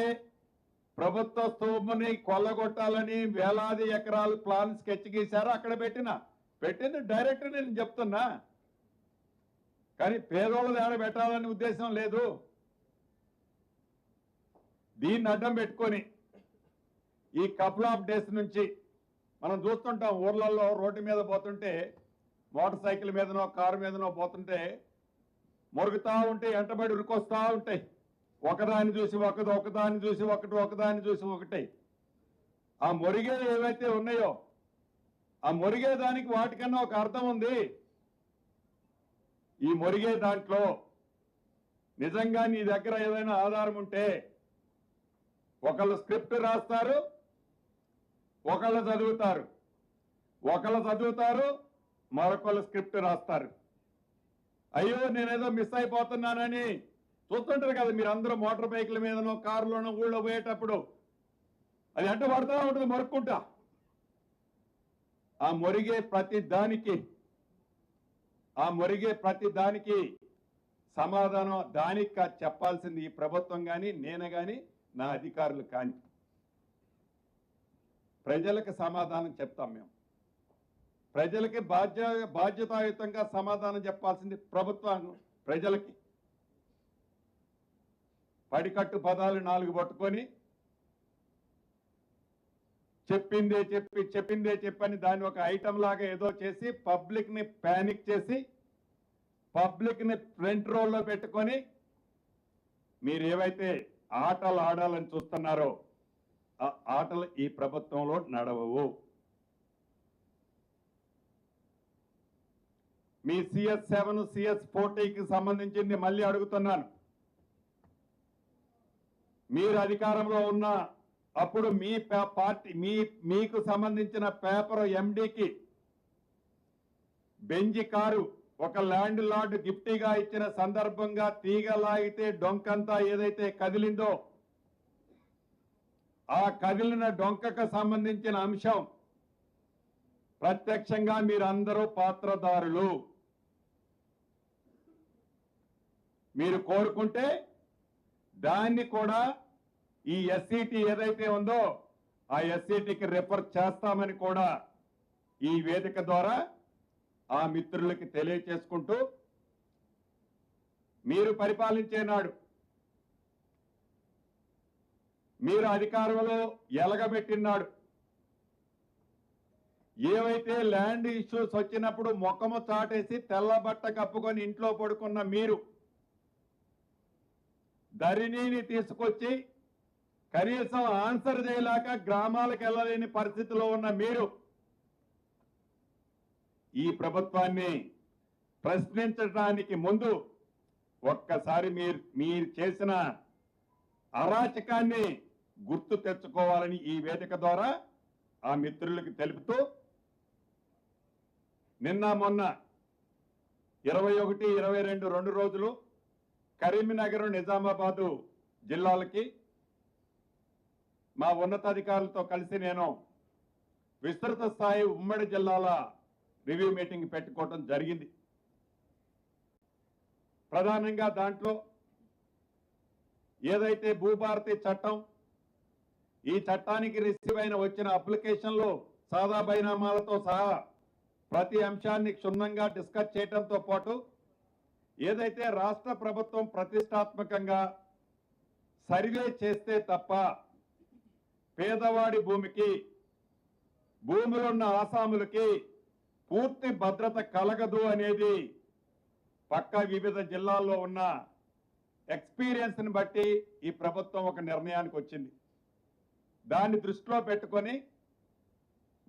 ప్రభుత్వ స్థూముని కొల్లగొట్టాలని వేలాది ఎకరాలు ప్లాన్ స్కెచ్ గీశారో అక్కడ పెట్టింది డైరెక్ట్ నేను చెప్తున్నా. కానీ పేదోళ్ళది ఏడ పెట్టాలని ఉద్దేశం లేదు. దీన్ని అడ్డం పెట్టుకొని ఈ కపుల్ ఆఫ్ డేస్ నుంచి మనం చూస్తుంటాం ఊర్లలో రోడ్డు మీద పోతుంటే, మోటార్ సైకిల్ మీదనో కారు మీదనో పోతుంటే మొరుగుతా ఉంటే ఎంటబడి ఉరికొస్తా ఉంటాయి. ఒకదాన్ని చూసి ఒకదాన్ని చూసి ఒకదాన్ని చూసి ఒకటి. ఆ మొరిగే ఏవైతే ఉన్నాయో ఆ మొరిగే దానికి వాటికన్నా ఒక అర్థం ఉంది. ఈ మొరిగే దాంట్లో నిజంగా నీ దగ్గర ఏదైనా ఆధారం ఉంటే ఒకళ్ళు స్క్రిప్ట్ రాస్తారు, ఒకళ్ళు చదువుతారు, మరొకళ్ళు స్క్రిప్ట్ రాస్తారు. అయ్యో నేనేదో మిస్ అయిపోతున్నానని చూస్తుంటారు కదా మీరు అందరూ. మోటార్ బైకుల మీదనో కారులోనో ఊళ్ళో పోయేటప్పుడు అది అంట పడుతూ ఉంటుంది మొరుక్కుంటా. ఆ మొరిగే ప్రతి దానికి సమాధానం దానికి చెప్పాల్సింది ఈ ప్రభుత్వం కానీ నేను కానీ నా అధికారులు కానీ. ప్రజలకు సమాధానం చెప్తాం మేము. ప్రజలకి బాధ్యతాయుతంగా సమాధానం చెప్పాల్సింది ప్రభుత్వం. ప్రజలకి పడికట్టు పదాలు 4 పట్టుకొని చెప్పిందే చెప్పని దాన్ని ఒక ఐటమ్ లాగా ఏదో చేసి పబ్లిక్ ని ప్యానిక్ చేసి పబ్లిక్ ని ఫ్రంట్ రోల్లో పెట్టుకొని మీరు ఏవైతే ఆటలు ఆడాలని చూస్తున్నారో ఆ ఆటలు ఈ ప్రభుత్వంలో నడవవు. మీ CS7 CS40కి సంబంధించింది మళ్ళీ అడుగుతున్నాను. మీరు అధికారంలో ఉన్న అప్పుడు మీ పార్టీ మీకు సంబంధించిన పేపర్ MDకి బెంజి కారు ఒక ల్యాండ్ లార్డ్ గిఫ్టీగా ఇచ్చిన సందర్భంగా తీగలాగితే డొంకంతా ఏదైతే కదిలిందో ఆ కదిలిన డొంకకు సంబంధించిన అంశం ప్రత్యక్షంగా మీరందరూ పాత్రదారులు. మీరు కోరుకుంటే దాన్ని కూడా ఈ SCT ఏదైతే ఉందో ఆ SCTకి రెఫర్ చేస్తామని కూడా ఈ వేదిక ద్వారా ఆ మిత్రులకి తెలియచేసుకుంటూ, మీరు పరిపాలించే నాడు మీరు అధికారంలో ఎలగబెట్టినాడు ఏవైతే ల్యాండ్ ఇష్యూస్ వచ్చినప్పుడు మొక్కము చాటేసి తెల్లబట్ట కప్పుకొని ఇంట్లో పడుకున్న మీరు ధరణిని తీసుకొచ్చి కనీసం ఆన్సర్ చేయలేక గ్రామాలకు వెళ్ళలేని పరిస్థితిలో ఉన్న మీరు ఈ ప్రభుత్వాన్ని ప్రశ్నించడానికి ముందు ఒక్కసారి మీరు చేసిన అరాచకాన్ని గుర్తు తెచ్చుకోవాలని ఈ వేదిక ద్వారా ఆ మిత్రులకు తెలుపుతూ, నిన్న మొన్న 21, 22 2 రోజులు కరీంనగర్ నిజామాబాదు జిల్లాలకి మా ఉన్నతాధికారులతో కలిసి నేను విస్తృత స్థాయి ఉమ్మడి జిల్లాల రివ్యూ మీటింగ్ పెట్టుకోవడం జరిగింది. ప్రధానంగా దాంట్లో ఏదైతే భూభారతి చట్టం, ఈ చట్టానికి రిసీవ్ అయిన వచ్చిన అప్లికేషన్లు సాదా బైనామాలతో సహా ప్రతి అంశాన్ని క్షుణ్ణంగా డిస్కస్ చేయడంతో పాటు ఏదైతే రాష్ట్ర ప్రభుత్వం ప్రతిష్టాత్మకంగా సర్వే చేస్తే తప్ప పేదవాడి భూములున్న ఆసాములకి పూర్తి భద్రత కలగదు అనేది పక్క వివిధ జిల్లాల్లో ఉన్న ఎక్స్పీరియన్స్ ని బట్టి ఈ ప్రభుత్వం ఒక నిర్ణయానికి వచ్చింది. దాన్ని దృష్టిలో పెట్టుకొని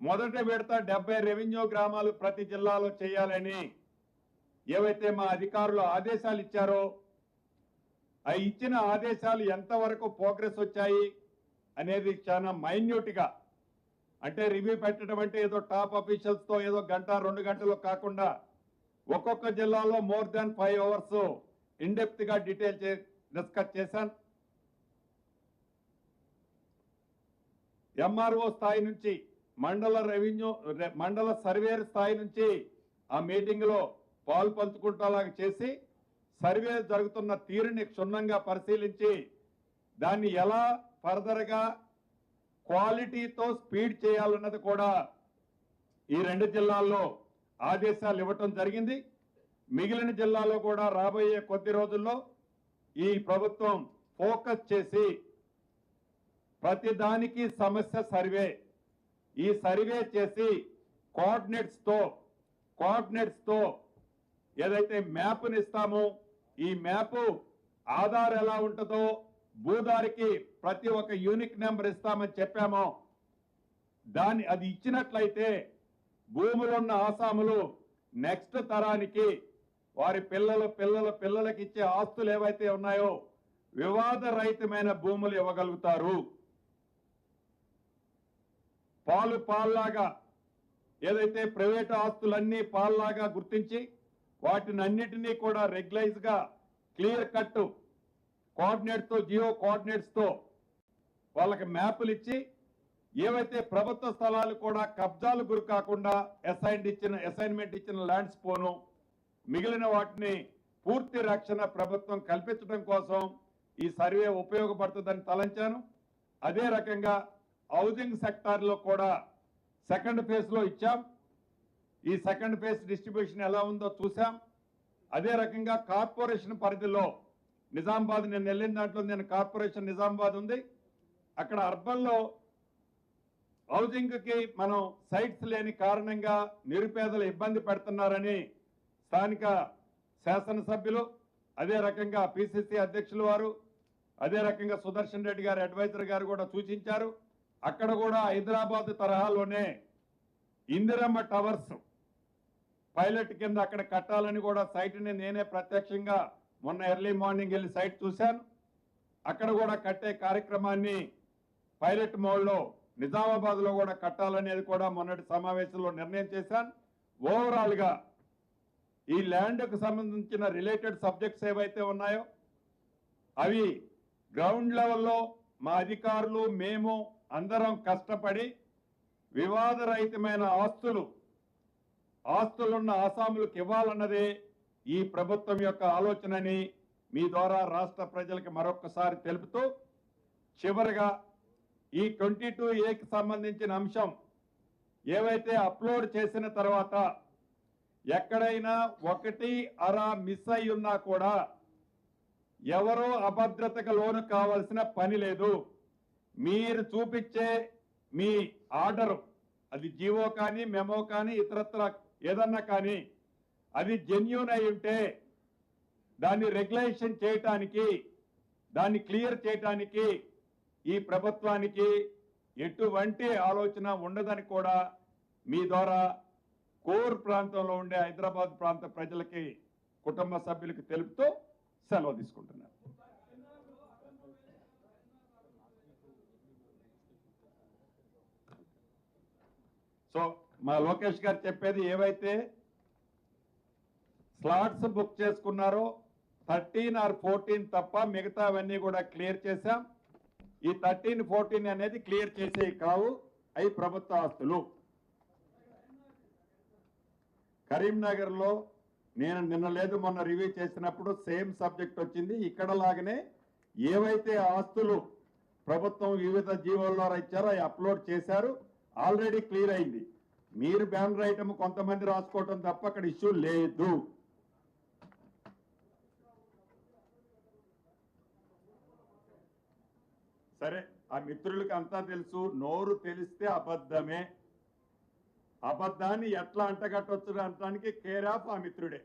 మొదటి విడత 70 రెవెన్యూ గ్రామాలు ప్రతి జిల్లాలో చేయాలని ఏవైతే మా అధికారులు ఆదేశాలు ఇచ్చారో ఆ ఇచ్చిన ఆదేశాలు ఎంతవరకు ప్రోగ్రెస్ వచ్చాయి అనేది చాలా మైన్యూట్గా, అంటే రివ్యూ పెట్టడం అంటే ఏదో టాప్ అఫీషియల్స్తో ఏదో గంట 2 గంటలు కాకుండా ఒక్కొక్క జిల్లాలో మోర్ దాన్ 5 అవర్స్ ఇన్డెప్త్గా డీటెయిల్ డిస్కస్ చేశాను. ఎంఆర్ఓ స్థాయి నుంచి మండల సర్వేర్ స్థాయి నుంచి ఆ మీటింగ్లో పాలు పంచుకుంటేలాగా చేసి సర్వే జరుగుతున్న తీరుని క్షుణ్ణంగా పరిశీలించి దాన్ని ఎలా ఫర్దర్గా క్వాలిటీతో స్పీడ్ చేయాలన్నది కూడా ఈ 2 జిల్లాల్లో ఆదేశాలు ఇవ్వటం జరిగింది. మిగిలిన జిల్లాలో కూడా రాబోయే కొద్ది రోజుల్లో ఈ ప్రభుత్వం ఫోకస్ చేసి ప్రతి దానికి సమస్య సర్వే, ఈ సర్వే చేసి కోఆర్డినేట్స్తో ఏదైతే మ్యాప్ని ఇస్తామో ఈ మ్యాప్ ఆధార్ ఎలా ఉంటుందో భూదారికి ప్రతి ఒక్క యూనిక్ నెంబర్ ఇస్తామని చెప్పామో దాన్ని అది ఇచ్చినట్లయితే భూములు ఉన్న ఆసాములు నెక్స్ట్ తరానికి వారి పిల్లలకి ఇచ్చే ఆస్తులు ఏవైతే ఉన్నాయో వివాద రహితమైన భూములు ఇవ్వగలుగుతారు. పాల్లాగా ఏదైతే ప్రైవేట్ ఆస్తులన్నీ పాల్లాగా గుర్తించి వాటిని అన్నిటినీ కూడా రెగ్యులైజ్గా క్లియర్ కట్ కోఆర్డినేట్స్తో జియో కోఆర్డినేట్స్తో వాళ్ళకి మ్యాపులు ఇచ్చి ఏవైతే ప్రభుత్వ స్థలాలు కూడా కబ్జాలు గురి కాకుండా అసైన్మెంట్ ఇచ్చిన ల్యాండ్స్ పోను మిగిలిన వాటిని పూర్తి రక్షణ ప్రభుత్వం కల్పించడం కోసం ఈ సర్వే ఉపయోగపడుతుందని తలంచాను. అదే రకంగా హౌసింగ్ సెక్టార్లో కూడా సెకండ్ ఫేజ్లో ఇచ్చాం. ఈ సెకండ్ ఫేజ్ డిస్ట్రిబ్యూషన్ ఎలా ఉందో చూసాం. అదే రకంగా కార్పొరేషన్ పరిధిలో నిజామాబాద్, నేను వెళ్ళిన దాంట్లో నేను కార్పొరేషన్ నిజామాబాద్ ఉంది, అక్కడ అర్బన్లో హౌసింగ్కి మనం సైట్స్ లేని కారణంగా నిరుపేదలు ఇబ్బంది పెడుతున్నారని స్థానిక శాసనసభ్యులు, అదే రకంగా పిసిసి అధ్యక్షులు వారు, అదే రకంగా సుదర్శన్ రెడ్డి గారు అడ్వైజర్ గారు కూడా సూచించారు. అక్కడ కూడా హైదరాబాద్ తరహాలోనే ఇందిరమ్మ టవర్స్ పైలట్ కింద అక్కడ కట్టాలని కూడా సైట్ని నేనే ప్రత్యక్షంగా మొన్న ఎర్లీ మార్నింగ్ వెళ్ళి సైట్ చూశాను. అక్కడ కూడా కట్టే కార్యక్రమాన్ని పైలట్ మోడ్లో నిజామాబాద్లో కూడా కట్టాలనేది కూడా మొన్నటి సమావేశంలో నిర్ణయం చేశాను. ఓవరాల్గా ఈ ల్యాండ్కు సంబంధించిన రిలేటెడ్ సబ్జెక్ట్స్ ఏవైతే ఉన్నాయో అవి గ్రౌండ్ లెవెల్లో మా అధికారులు మేము అందరం కష్టపడి వివాదరహితమైన ఆస్తులున్న ఆసాములకు ఇవ్వాలన్నదే ఈ ప్రభుత్వం యొక్క ఆలోచనని మీ ద్వారా రాష్ట్ర ప్రజలకు మరొకసారి తెలుపుతూ, చివరిగా ఈ 22A సంబంధించిన అంశం ఏవైతే అప్లోడ్ చేసిన తర్వాత ఎక్కడైనా 1 మిస్ అయి ఉన్నా కూడా ఎవరో అభద్రతకు లోను కావాల్సిన పని లేదు. మీరు చూపించే మీ ఆర్డర్, అది జీవో కానీ మెమో కానీ ఇతరత్ర ఏదన్నా కానీ అది జెన్యూన్ అయి ఉంటే దాన్ని రెగ్యులేషన్ చేయటానికి, దాన్ని క్లియర్ చేయటానికి ఈ ప్రభుత్వానికి ఎటువంటి ఆలోచన ఉండదని కూడా మీ ద్వారా కోర్ ప్రాంతంలో ఉండే హైదరాబాద్ ప్రాంత ప్రజలకి, కుటుంబ సభ్యులకి తెలుపుతూ సెలవు తీసుకుంటున్నాను. సో మా లోకేష్ గారు చెప్పేది ఏవైతే స్లాట్స్ బుక్ చేసుకున్నారో 13 or 14 తప్ప మిగతావన్నీ కూడా క్లియర్ చేశాం. ఈ 13, 14 అనేది క్లియర్ చేసే కావు, అవి ప్రభుత్వ ఆస్తులు. కరీంనగర్లో నేను నిన్న లేదు మొన్న రివ్యూ చేసినప్పుడు సేమ్ సబ్జెక్ట్ వచ్చింది. ఇక్కడ లాగానే ఏవైతే ఆస్తులు ప్రభుత్వం వివిధ జీవోల్లో ఇచ్చారో అవి అప్లోడ్ చేశారు, ఆల్రెడీ క్లియర్ అయింది. మీరు బ్యానర్ ఐటమ్ కొంతమంది రాసుకోవటం తప్ప అక్కడ ఇష్యూ లేదు. సరే, ఆ మిత్రులకి అంతా తెలుసు, నోరు తెలిస్తే అబద్ధమే. అబద్ధాన్ని ఎట్లా అంటగట్టొచ్చు అనడానికి కేర్ ఆఫ్ ఆ మిత్రుడే.